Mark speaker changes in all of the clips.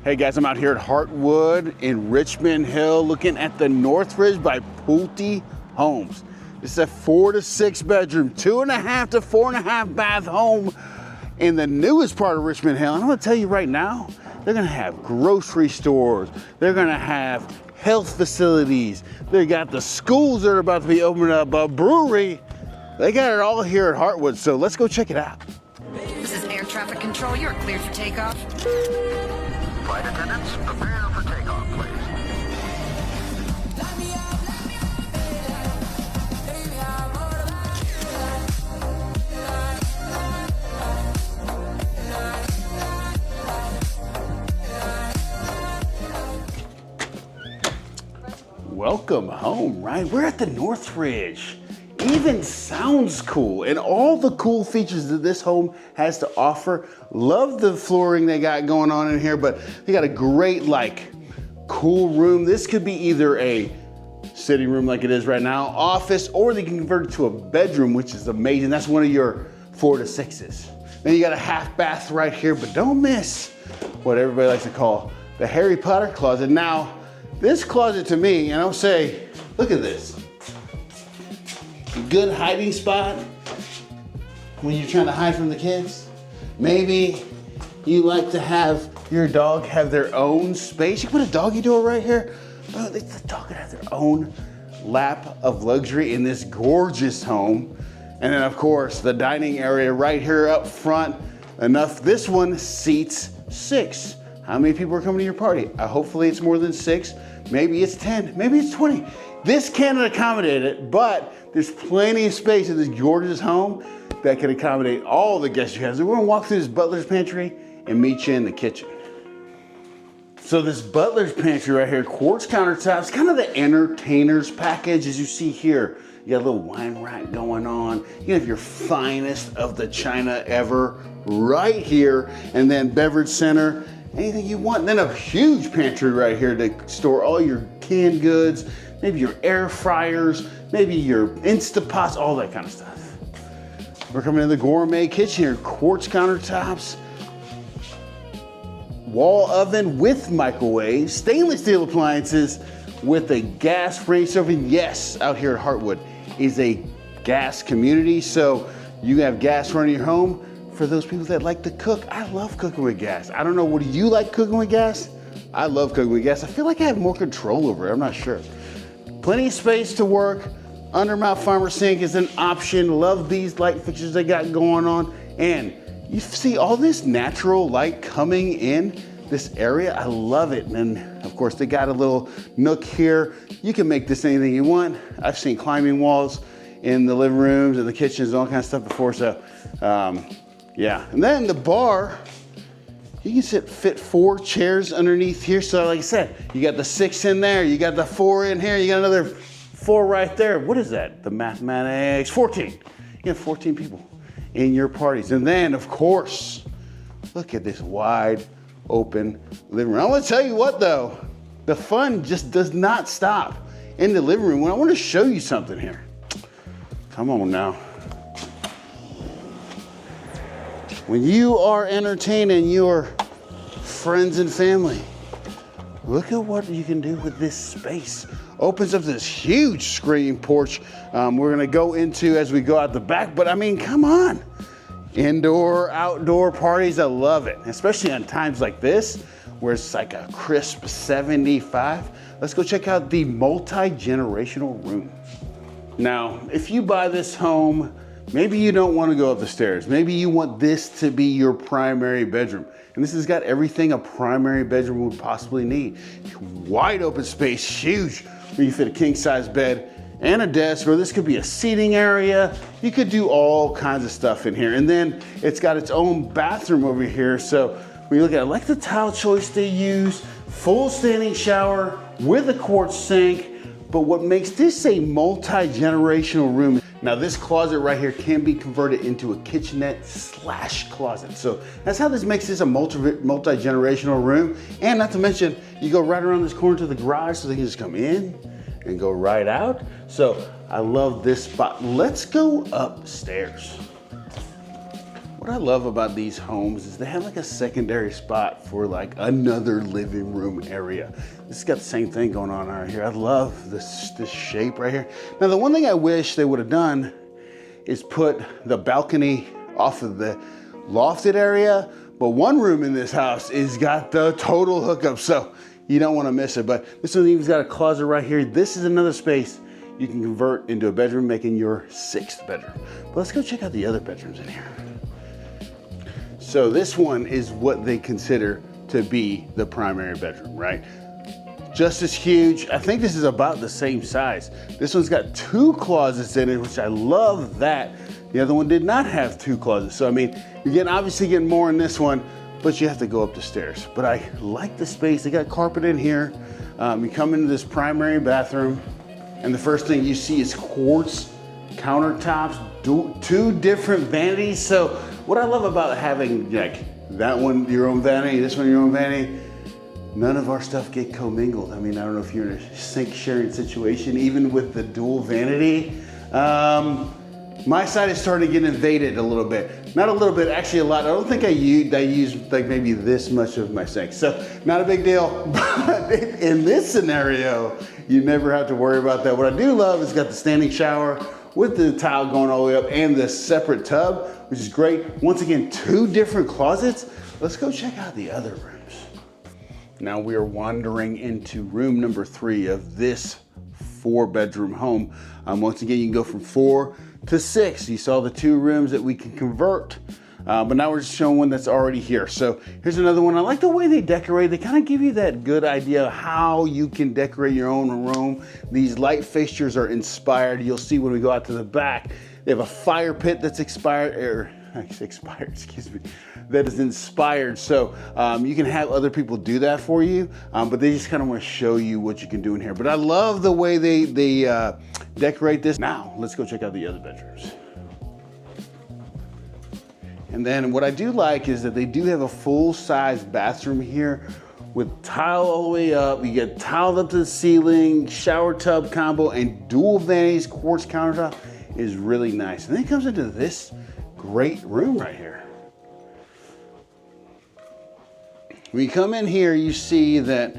Speaker 1: Hey guys, I'm out here at Heartwood in Richmond Hill looking at the Northridge by Pulte Homes. This is a 4 to 6 bedroom, 2.5 to 4.5 bath home in the newest part of Richmond Hill. And I'm gonna tell you right now, they're gonna have grocery stores, they're gonna have health facilities, they got the schools that are about to be opening up, a brewery. They got it all here at Heartwood, so let's go check it out.
Speaker 2: This is air traffic control. You're cleared for takeoff.
Speaker 3: Flight attendants, prepare for takeoff, please.
Speaker 1: Welcome home, right? We're at the Northridge. Even sounds cool, and all the cool features that this home has to offer. Love the flooring they got going on in here, but they got a great, like, cool room. This could be either a sitting room like it is right now, office, or they can convert it to a bedroom, which is amazing. That's one of your 4 to 6s. Then you got a half bath right here, but don't miss what everybody likes to call the Harry Potter closet. Now, this closet to me, and I'll say, look at this. Good hiding spot when you're trying to hide from the kids. Maybe you like to have your dog have their own space. You can put a doggy door right here. Oh, the dog could have their own lap of luxury in this gorgeous home. And then of course, the dining area right here up front. Enough, this one seats 6. How many people are coming to your party? Hopefully it's more than 6. Maybe it's 10, maybe it's 20. This can't accommodate it, but there's plenty of space in this gorgeous home that can accommodate all the guests you have. So we're gonna walk through this Butler's Pantry and meet you in the kitchen. So this Butler's Pantry right here, quartz countertops, kind of the entertainer's package as you see here. You got a little wine rack going on. You have your finest of the china ever right here. And then beverage center, anything you want. And then a huge pantry right here to store all your canned goods, maybe your air fryers, maybe your Instapots, all that kind of stuff. We're coming to the Gourmet Kitchen here, quartz countertops, wall oven with microwave, stainless steel appliances with a gas range oven. Yes, out here at Heartwood is a gas community, so you have gas running your home. For those people that like to cook, I love cooking with gas. I don't know, what do you like cooking with gas? I love cooking with gas. I feel like I have more control over it, I'm not sure. Plenty of space to work. Undermount farmer sink is an option. Love these light fixtures they got going on. And you see all this natural light coming in this area. I love it. And of course they got a little nook here. You can make this anything you want. I've seen climbing walls in the living rooms and the kitchens and all kinds of stuff before. So yeah. And then the bar, you can fit 4 chairs underneath here. So like I said, you got the 6 in there, you got the 4 in here, you got another 4 right there. What is that? The mathematics, 14. You have 14 people in your parties. And then of course, look at this wide open living room. I want to tell you what though, the fun just does not stop in the living room. I want to show you something here. Come on now. When you are entertaining your friends and family, look at what you can do with this space. Opens up this huge screen porch. We're gonna go into as we go out the back, but I mean, come on. Indoor, outdoor parties, I love it. Especially on times like this, where it's like a crisp 75. Let's go check out the multi-generational room. Now, if you buy this home, maybe you don't want to go up the stairs. Maybe you want this to be your primary bedroom. And this has got everything a primary bedroom would possibly need. Wide open space, huge, where you fit a king size bed and a desk, or this could be a seating area. You could do all kinds of stuff in here. And then it's got its own bathroom over here. So when you look at it, I like the tile choice they use, full standing shower with a quartz sink. But what makes this a multi-generational room, now this closet right here can be converted into a kitchenette / closet. So that's how this makes this a multi-generational room. And not to mention, you go right around this corner to the garage so they can just come in and go right out. So I love this spot. Let's go upstairs. What I love about these homes is they have like a secondary spot for like another living room area. This has got the same thing going on right here. I love this shape right here. Now, the one thing I wish they would have done is put the balcony off of the lofted area, but one room in this house is got the total hookup, so you don't want to miss it. But this one even's got a closet right here. This is another space you can convert into a bedroom, making your 6th bedroom. But let's go check out the other bedrooms in here. So this one is what they consider to be the primary bedroom, right? Just as huge. I think this is about the same size. This one's got 2 closets in it, which I love that. The other one did not have 2 closets. So I mean, you're obviously getting more in this one, but you have to go up the stairs. But I like the space. They got carpet in here. You come into this primary bathroom, and the first thing you see is quartz countertops, 2 different vanities. So what I love about having like that one your own vanity, this one your own vanity, none of our stuff get commingled. I mean, I don't know if you're in a sink sharing situation, even with the dual vanity. My side is starting to get invaded a little bit. Not a little bit, actually a lot. I don't think I use like maybe this much of my sink. So not a big deal, but in this scenario, you never have to worry about that. What I do love is it's got the standing shower with the tile going all the way up and the separate tub, which is great. Once again, 2 different closets. Let's go check out the other rooms. Now we are wandering into room number 3 of this 4-bedroom home. Once again, you can go from 4 to 6. You saw the 2 rooms that we can convert, but now we're just showing one that's already here. So here's another one. I like the way they decorate. They kind of give you that good idea of how you can decorate your own room. These light fixtures are inspired. You'll see when we go out to the back, they have a fire pit that's that is inspired. So you can have other people do that for you, but they just kind of want to show you what you can do in here. But I love the way they decorate this. Now let's go check out the other bedrooms. And then what I do like is that they do have a full-size bathroom here with tile all the way up. You get tiled up to the ceiling, shower tub combo, and dual vanities. Quartz countertop is really nice. And then it comes into this great room right here. When you come in here, you see that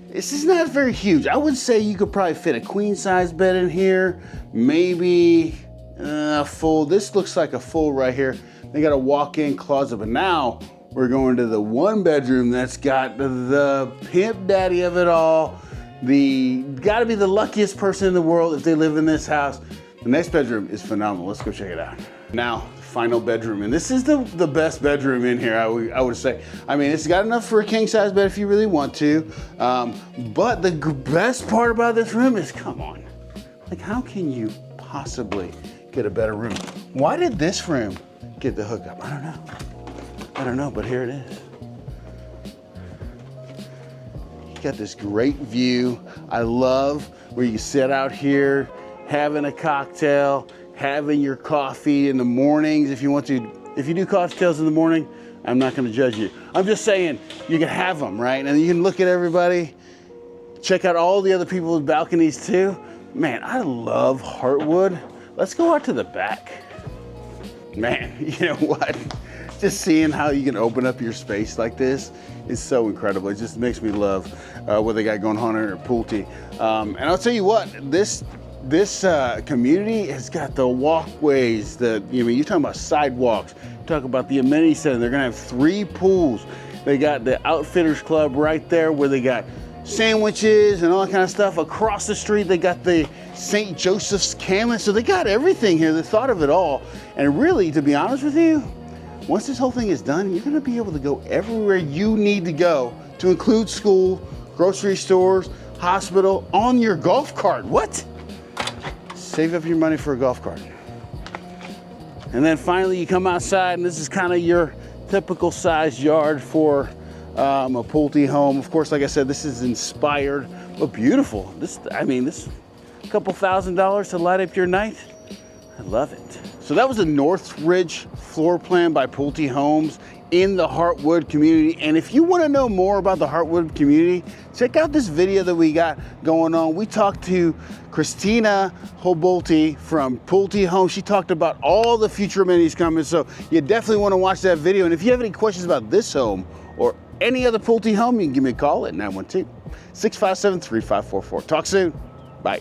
Speaker 1: this is not very huge. I would say you could probably fit a queen-size bed in here, maybe a full. This looks like a full right here. They got a walk-in closet, but now we're going to the 1-bedroom that's got the pimp daddy of it all. Gotta be the luckiest person in the world if they live in this house. The next bedroom is phenomenal. Let's go check it out. Now, the final bedroom, and this is the best bedroom in here, I would say. I mean, it's got enough for a king-size bed if you really want to, but the best part about this room is, come on, like how can you possibly get a better room? Why did this room get the hookup? I don't know, but here it is. You got this great view. I love where you sit out here, having a cocktail, having your coffee in the mornings if you want to. If you do cocktails in the morning, I'm not gonna judge you. I'm just saying, you can have them, right? And you can look at everybody, check out all the other people with balconies too. Man, I love Heartwood. Let's go out to the back. Man, you know what? Just seeing how you can open up your space like this is so incredible. It just makes me love what they got going on here at Pulte. And I'll tell you what, this community has got the walkways, you're talking about sidewalks, talk about the amenity center. They're gonna have 3 pools. They got the Outfitters Club right there where they got sandwiches and all that kind of stuff. Across the street, they got the St. Joseph's Campus. So they got everything here. They thought of it all. And really, to be honest with you, once this whole thing is done, you're gonna be able to go everywhere you need to go, to include school, grocery stores, hospital, on your golf cart. What? Save up your money for a golf cart. And then finally you come outside, and this is kind of your typical size yard for a Pulte home. Of course, like I said, this is inspired, but beautiful. This couple $1,000s to light up your night. I love it. So that was the Northridge floor plan by Pulte Homes in the Heartwood community. And if you want to know more about the Heartwood community, check out this video that we got going on. We talked to Christina Hobolte from Pulte Homes. She talked about all the future amenities coming, so you definitely want to watch that video. And if you have any questions about this home or any other Pulte home, you can give me a call at 912-657-3544. Talk soon. Bye.